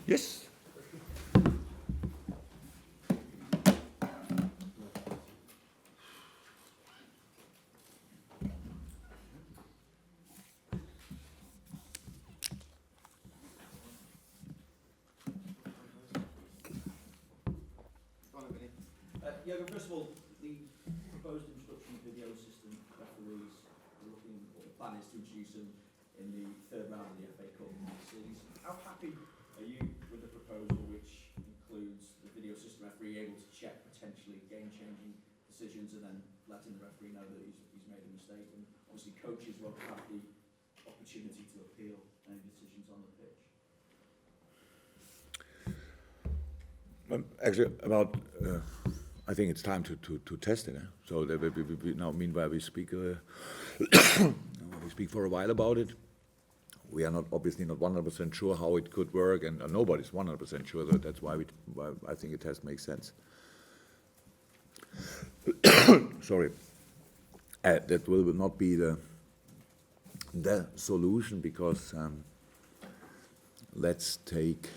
Yes. Jurgen, first of all, the proposed introduction of video system referees are looking, or the plan is to introduce them in the third round of the FA Cup series. How happy are you with the proposal, which includes the video system referee able to check potentially game-changing decisions and then letting the referee know that he's made a mistake? And obviously coaches will have the opportunity to appeal any decisions on the pitch. Actually, I think it's time to test it. So that we now, meanwhile, we speak for a while about it. We are not obviously not 100% sure how it could work, and nobody's 100% sure. So that's why I think a test makes sense. Sorry, that will not be the solution, because let's take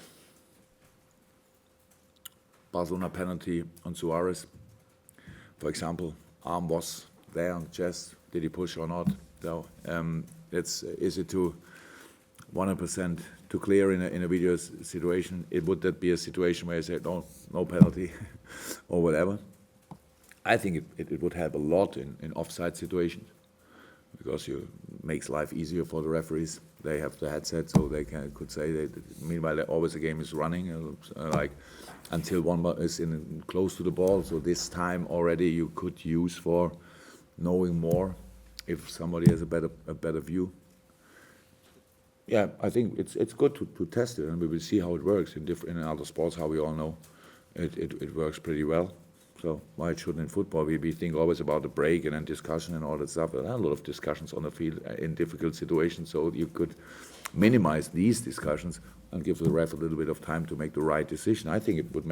Barcelona penalty on Suarez, for example. Arm was there on the chest. Did he push or not? So is it to 100% too clear in a video situation? Would that be a situation where you say no penalty or whatever? I think it would help a lot in offside situations, because it makes life easier for the referees. They have the headset, so they could say that meanwhile always the game is running, like until one is close to the ball. So this time already you could use for knowing more if somebody has a better view. Yeah, I think it's good to test it, and we will see how it works in other sports. How we all know, it works pretty well. So why it shouldn't in football? We think always about the break and then discussion and all that stuff. There are a lot of discussions on the field in difficult situations, so you could minimize these discussions and give the ref a little bit of time to make the right decision. I think it would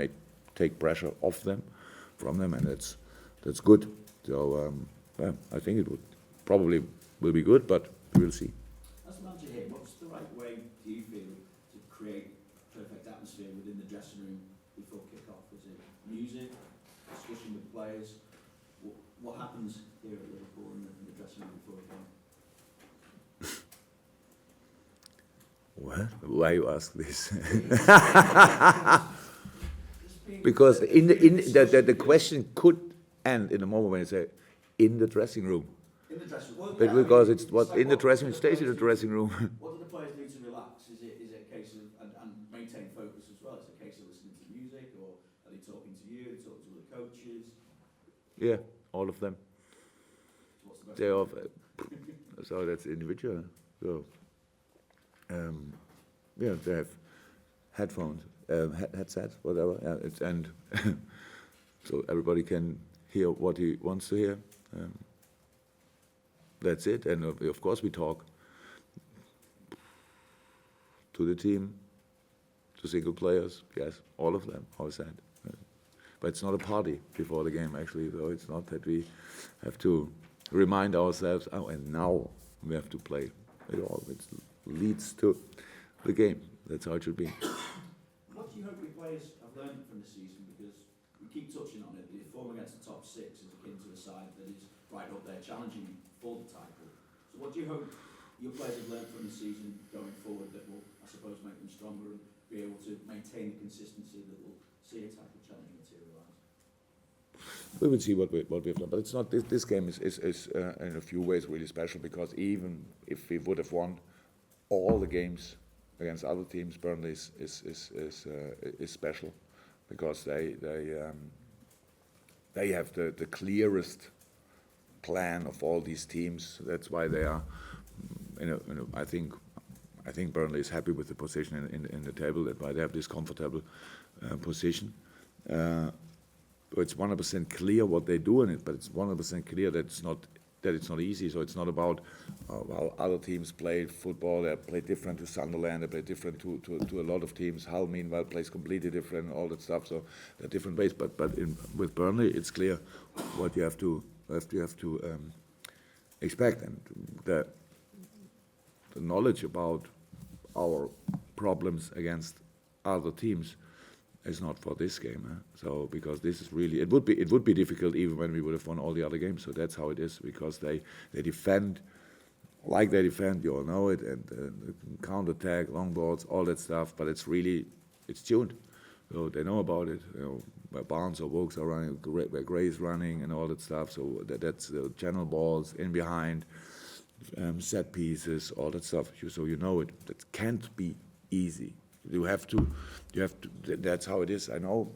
take pressure off them, from them, and that's good. So yeah, I think it probably will be good, but we'll see. As a manager here, what's the right way, do you feel, to create perfect atmosphere within the dressing room before kick-off? Is it music, discussion with players? What happens here at Liverpool in the dressing room before a game? What? Why you ask this? Because the question could end in the moment when you say in the dressing room. In the dressing room. But because it's what in the dressing room stays in the dressing room. What do the players need to relax? Is it a case of and maintain focus as well? Is it a case of listening to music, or are they talking to you? Are they talking to the coaches? Yeah, all of them. So what's the best? They all. So that's individual. So yeah, they have headphones, headsets, whatever. Yeah, and so everybody can hear what he wants to hear. That's it. And of course we talk to the team, to single players. Yes, all of them, all said. But it's not a party before the game, actually. So it's not that we have to remind ourselves, oh, and now we have to play. It leads to the game. That's how it should be. What do you hope your players have learned from the season? Because we keep touching on it. The form against the top six is akin to a side that is right up there challenging for the title. So what do you hope your players have learned from the season going forward that will, I suppose, make them stronger and be able to maintain the consistency that will see a title challenge materialise? We will see what we've done, but it's not. This game is in a few ways really special, because even if we would have won all the games against other teams, Burnley is special, because they have the clearest plan of all these teams. That's why they are. I think Burnley is happy with the position in the table. That's why they have this comfortable position. It's 100% clear what they do in it, but it's 100% clear that it's not easy. So it's not about how other teams play football. They play different to Sunderland. They play different to a lot of teams. Hull, meanwhile, plays completely different. All that stuff. So there are different ways. But with Burnley, it's clear what you have to expect, and the knowledge about our problems against other teams is not for this game. So because this is really, it would be difficult even when we would have won all the other games. So that's how it is, because they defend like they defend. You all know it, and counter attack, long balls, all that stuff. But it's tuned. So they know about it. Where Barnes or Vokes are running, where Gray's running, and all that stuff. So that's channel balls in behind, set pieces, all that stuff. So you know it. That can't be easy. You have to. That's how it is. I know.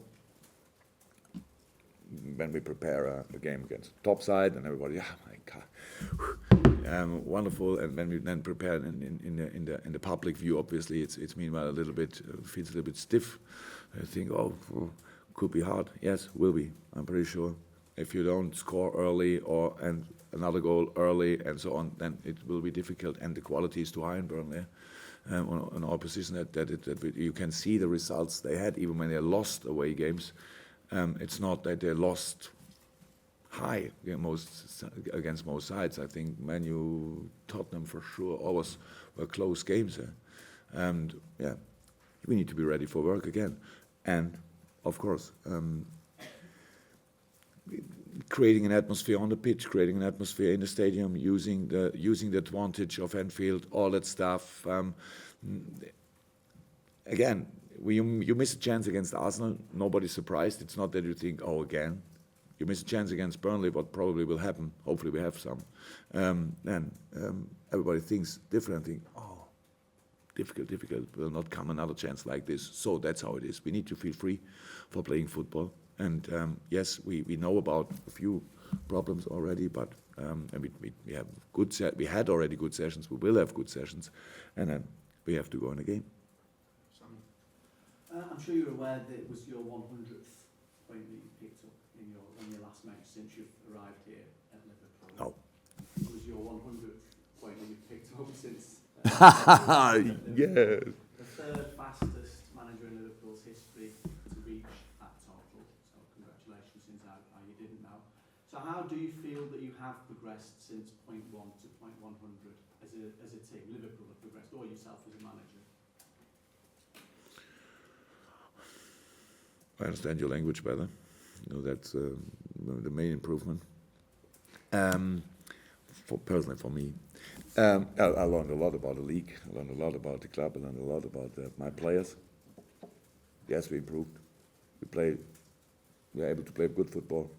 When we prepare a game against top side, and everybody, my God, wonderful. And when we then prepare in the public view, obviously it's meanwhile a little bit feels a little bit stiff. I think, could be hard. Yes, will be. I'm pretty sure. If you don't score early and another goal early and so on, then it will be difficult. And the quality is too high in Burnley. On our position, you can see the results they had, even when they lost away games. It's not that they lost high against most sides. I think Man U, Tottenham for sure, always were close games. And yeah, we need to be ready for work again. And of course, creating an atmosphere on the pitch, creating an atmosphere in the stadium, using the advantage of Anfield, all that stuff. Again, you miss a chance against Arsenal. Nobody's surprised. It's not that you think, again. You miss a chance against Burnley. What probably will happen? Hopefully, we have some. Then everybody thinks differently. Difficult. Will not come another chance like this. So that's how it is. We need to feel free for playing football. And yes, we know about a few problems already, but and we have we had already good sessions. We will have good sessions, and then we have to go in a game. I'm sure you're aware that it was your 100th point that you picked up on your last match since you've arrived here at Liverpool. No. It was your 100th point that you've picked up since. Yeah. The third fastest manager in Liverpool's history to reach that total. So congratulations, since how you didn't know. So how do you feel that you have progressed since point 1 to point 100 as a team? Liverpool have progressed, or yourself as a manager? I understand your language better. That's the main improvement. Personally, for me, I learned a lot about the league. I learned a lot about the club. I learned a lot about my players. Yes, we improved. We were able to play good football.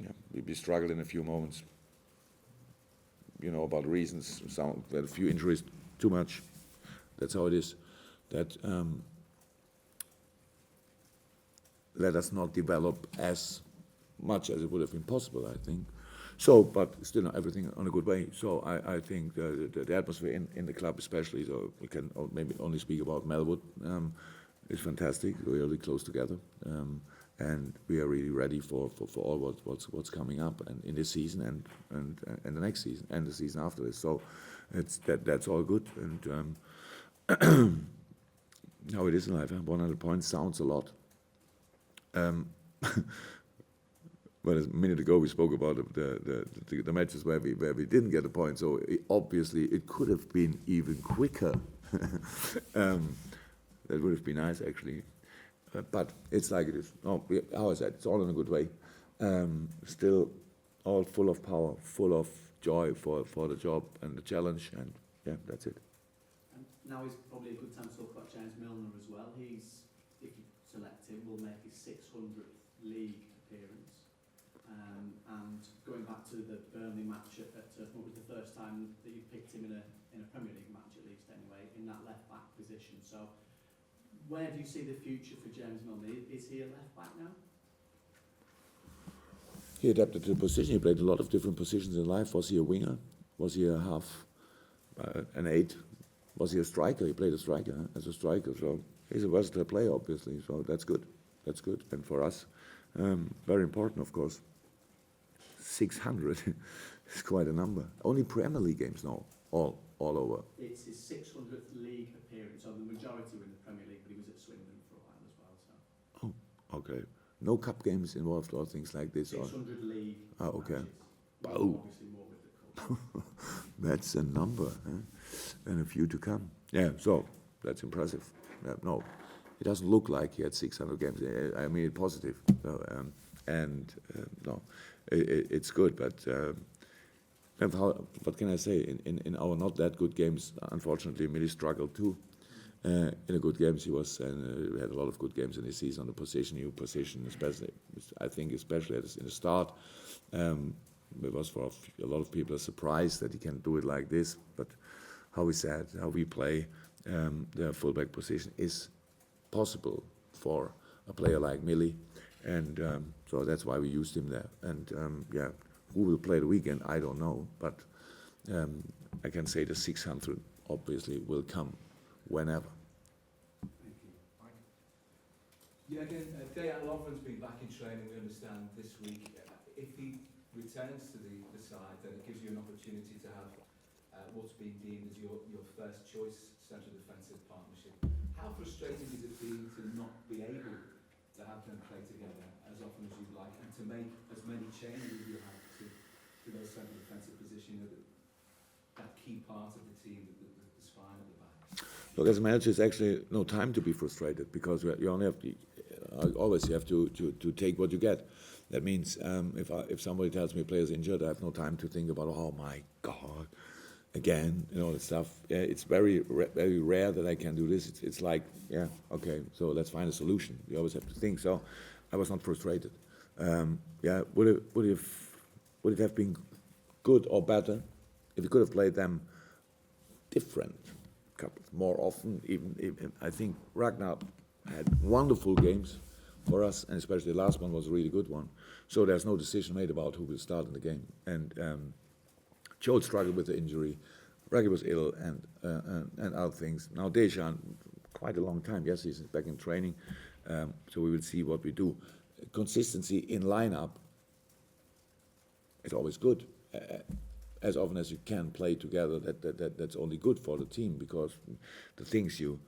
Yeah, we struggled in a few moments. You know about the reasons. We had a few injuries, too much. That's how it is. That let us not develop as much as it would have been possible, I think. So, but still not everything on a good way. So I think the atmosphere in the club especially, so we can maybe only speak about Melwood, is fantastic. We're really close together. And we are really ready for all what's coming up and in this season and the next season and the season after this. So that's all good. And how it is in life. 100 points sounds a lot. But a minute ago we spoke about the matches where we didn't get a point. So obviously it could have been even quicker. That would have been nice actually. But it's like it is. How I said, it's all in a good way. Still all full of power, full of joy for the job and the challenge, and yeah, that's it. And now is probably a good time to talk about James Milner as well. He's, if you select him, will make his 600th league appearance. And going back to the Burnley match at what was the first time that you picked him in a Premier League match, at least anyway, in that left back position. So where do you see the future for James Milner? Is he a left back now? He adapted to the position. He played a lot of different positions in life. Was he a winger? Was he a half, an 8? Was he a striker? He played a striker as a striker. So he's a versatile player, obviously. So that's good. That's good. And for us, very important, of course. 600 is quite a number. Only Premier League games now, all over. It's his 600th league appearance. So the majority were in the Premier League, but he was at Swindon for a while as well. So. Oh, okay. No cup games involved or things like this? 600 league okay. matches. Oh. Obviously more with the cup. That's a number, and a few to come. Yeah, so that's impressive. No, it doesn't look like he had 600 games. I mean it positive. No, it's good, but what can I say? In our not that good games, unfortunately, Millie struggled too. In the good games, he was. We had a lot of good games in the season on the new position, especially. I think, especially in the start, it was for a lot of people a surprise that he can do it like this. But how we play, the fullback position is possible for a player like Millie, and so that's why we used him there. And who will play the weekend? I don't know, but I can say the 600 obviously will come whenever. Thank you. Mike? Yeah, again, Dejan Lovren's been back in training, we understand, this week. If he returns to the side, then it gives you an opportunity to have what's been deemed as your first choice central defensive partnership. How frustrating is it been to not be able to have them play together as often as you'd like, and to make as many changes as you have to those central defensive positions, that key part of the team, the spine at the back? Look, as a manager, it's actually no time to be frustrated, because you only have to, always you have to take what you get. That means if somebody tells me a player's injured, I have no time to think about, oh my God, again, that stuff. Yeah, it's very rare that I can do this. It's like, yeah, okay, so let's find a solution. You always have to think. So I was not frustrated. Would it have been good or better if we could have played them different, couple more often? Even I think Ragnar had wonderful games for us, and especially the last one was a really good one. So there's no decision made about who will start in the game. And Joe struggled with the injury. Raggy was ill, and other things. Now Dejan, quite a long time. Yes, he's back in training. So we will see what we do. Consistency in lineup is always good. As often as you can play together, that's only good for the team, because the things you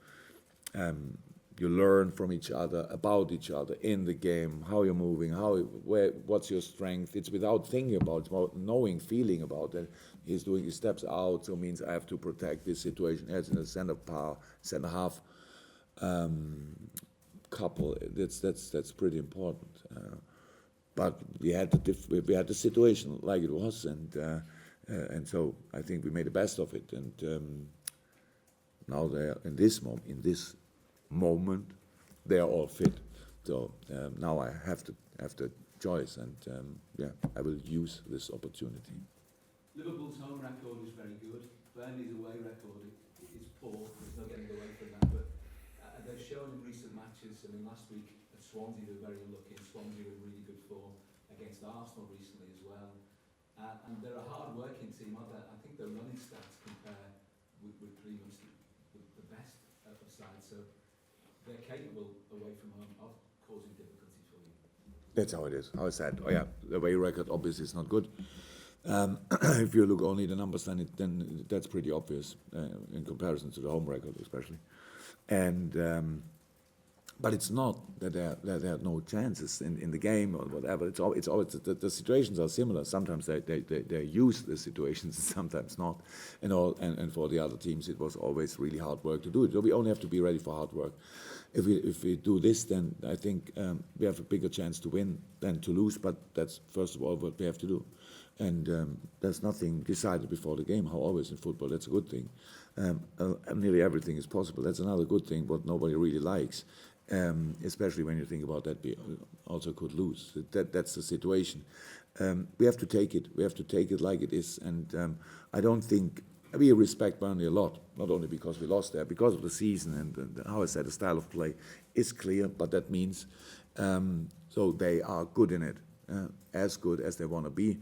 learn from each other, about each other in the game, how you're moving, what's your strength. It's without thinking about it, it's about knowing, feeling about it. He's doing his steps out, so it means I have to protect this situation. As in the center half couple, that's pretty important. But we had the situation like it was, and so I think we made the best of it. And now they're in this moment, they are all fit. So now I have the choice, and I will use this opportunity. Liverpool's home record is very good. Burnley's away record is poor. There's no getting away from that. But they've shown in recent matches. I mean, last week at Swansea they were very unlucky. Swansea were in really good form against Arsenal recently as well. And they're a hard-working team. I think their running stats compare with pretty much the best of sides. So they're capable away from home of causing difficulty for you. That's how it is. How I said, the away record obviously is not good. If you look only at the numbers, then that's pretty obvious in comparison to the home record, especially. And but it's not that there are no chances in the game or whatever. It's always the situations are similar. Sometimes they use the situations, sometimes not. And for the other teams, it was always really hard work to do it. So we only have to be ready for hard work. If we do this, then I think we have a bigger chance to win than to lose. But that's first of all what we have to do. And there's nothing decided before the game, how always in football. That's a good thing. Nearly everything is possible. That's another good thing, what nobody really likes, especially when you think about that we also could lose. That's the situation. We have to take it. We have to take it like it is. And I don't think we respect Burnley a lot, not only because we lost there, because of the season and how I said, the style of play is clear. But that means so they are good in it, as good as they want to be.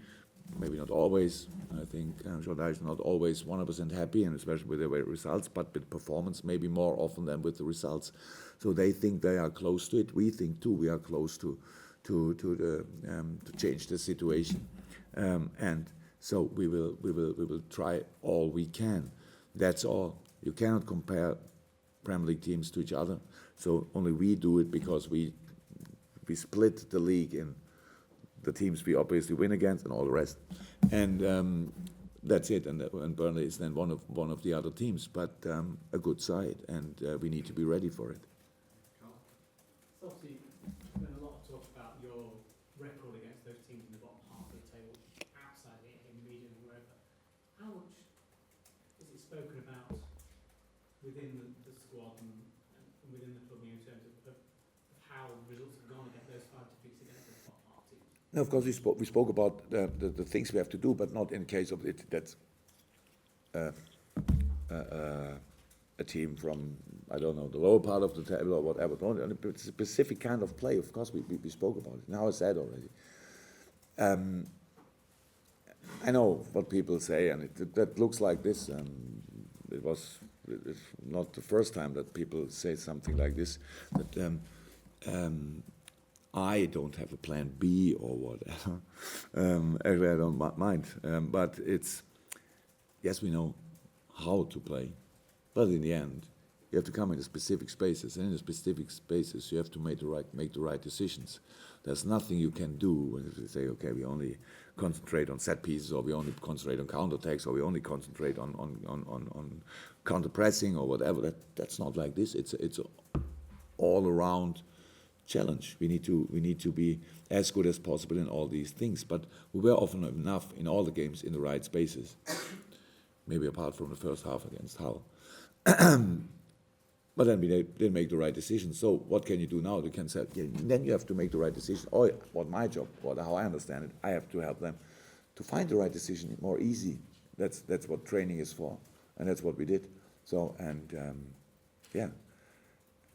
Maybe not always. I think Jordan is not always 100% happy, and especially with their results, but with performance maybe more often than with the results. So they think they are close to it. We think too we are close to change the situation, and so we will try all we can. That's all. You cannot compare Premier League teams to each other. So only we do it because we split the league in the teams we obviously win against and all the rest. And that's it. And Burnley is then one of the other teams, but a good side, and we need to be ready for it. So obviously, there's been a lot of talk about your record against those teams in the bottom half of the table, outside it, in the media and wherever. How much is it spoken about within the squad and within the club in terms of how results have gone against those 5 defeats against those bottom half teams? No, of course we spoke about the things we have to do, but not in case of it. That's a team from, I don't know, the lower part of the table or whatever. It's a specific kind of play. Of course, we spoke about it. Now I said already. I know what people say, and that looks like this. It's not the first time that people say something like this. That I don't have a plan B or whatever. Actually, I don't mind. But it's, yes, we know how to play. But in the end, you have to come into specific spaces. And in the specific spaces, you have to make the right decisions. There's nothing you can do when you say, okay, we only concentrate on set pieces, or we only concentrate on counterattacks, or we only concentrate on counter-pressing or whatever. That's not like this. It's an all-around challenge. We need to be as good as possible in all these things. But we were often enough in all the games in the right spaces. Maybe apart from the first half against Hull. But then we didn't make the right decision. So what can you do now? You can say, yeah, then you have to make the right decision. Or what my job, how I understand it, I have to help them to find the right decision more easy. That's what training is for, and that's what we did. So yeah,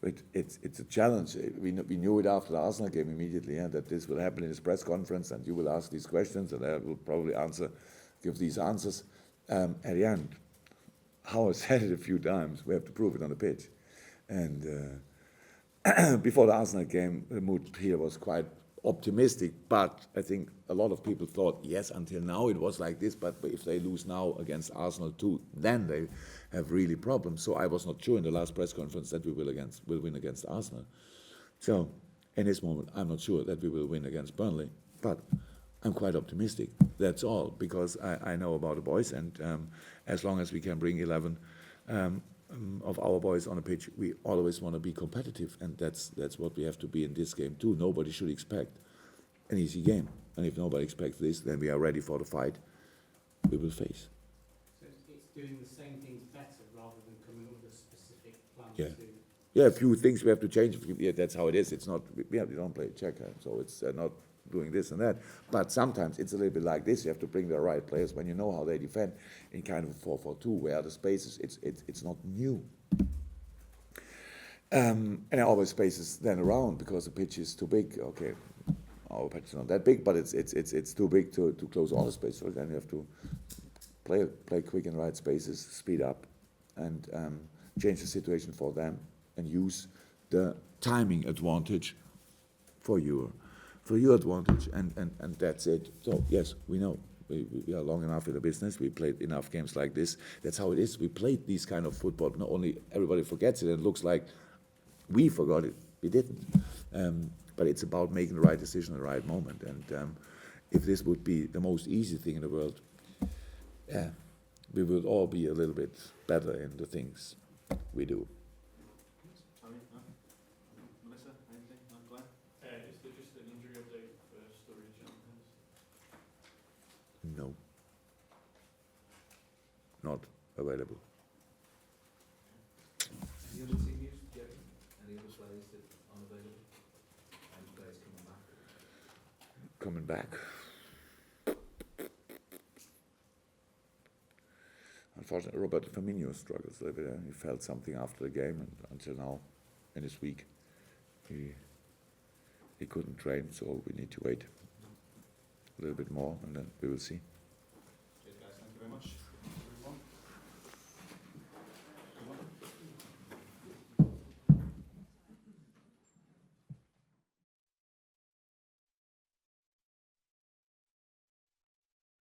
it's a challenge. We knew it after the Arsenal game immediately, that this will happen in this press conference, and you will ask these questions, and I will probably give these answers. At the end, how I said it a few times, we have to prove it on the pitch. And before the Arsenal game, the mood here was quite optimistic, but I think a lot of people thought, yes, until now it was like this, but if they lose now against Arsenal too, then they have really problems. So I was not sure in the last press conference that we will win against Arsenal. So in this moment, I'm not sure that we will win against Burnley, but I'm quite optimistic. That's all, because I know about the boys, and as long as we can bring 11 of our boys on a pitch, we always want to be competitive, and that's what we have to be in this game too. Nobody should expect an easy game, and if nobody expects this, then we are ready for the fight we will face. So it's doing the same things better rather than coming up with a specific plan Yeah. to... Yeah, a few things we have to change. Yeah, that's how it is. It's not, we don't play checker, so it's not doing this and that. But sometimes it's a little bit like this. You have to bring the right players when you know how they defend in kind of a 4-4-2, where the spaces, it's not new. And always spaces then around because the pitch is too big. Okay, our pitch is not that big, but it's too big to close all the space. So then you have to play quick in the right spaces, speed up, and change the situation for them, and use the timing advantage for your advantage, and that's it. So yes, we know we are long enough in the business. We played enough games like this. That's how it is. We played this kind of football. Not only everybody forgets it, and it looks like we forgot it. We didn't. But it's about making the right decision at the right moment. And if this would be the most easy thing in the world, we would all be a little bit better in the things we do. Melissa, anything? Glenn? Is there just an injury update for Sturridge and Hens? No. Not available. Any other team news, Jerry? Any other players that aren't available? Any players coming back? Coming back. Unfortunately, Roberto Firmino struggles a little bit. He felt something after the game, and until now, in this week, he couldn't train. So we need to wait a little bit more, and then we will see.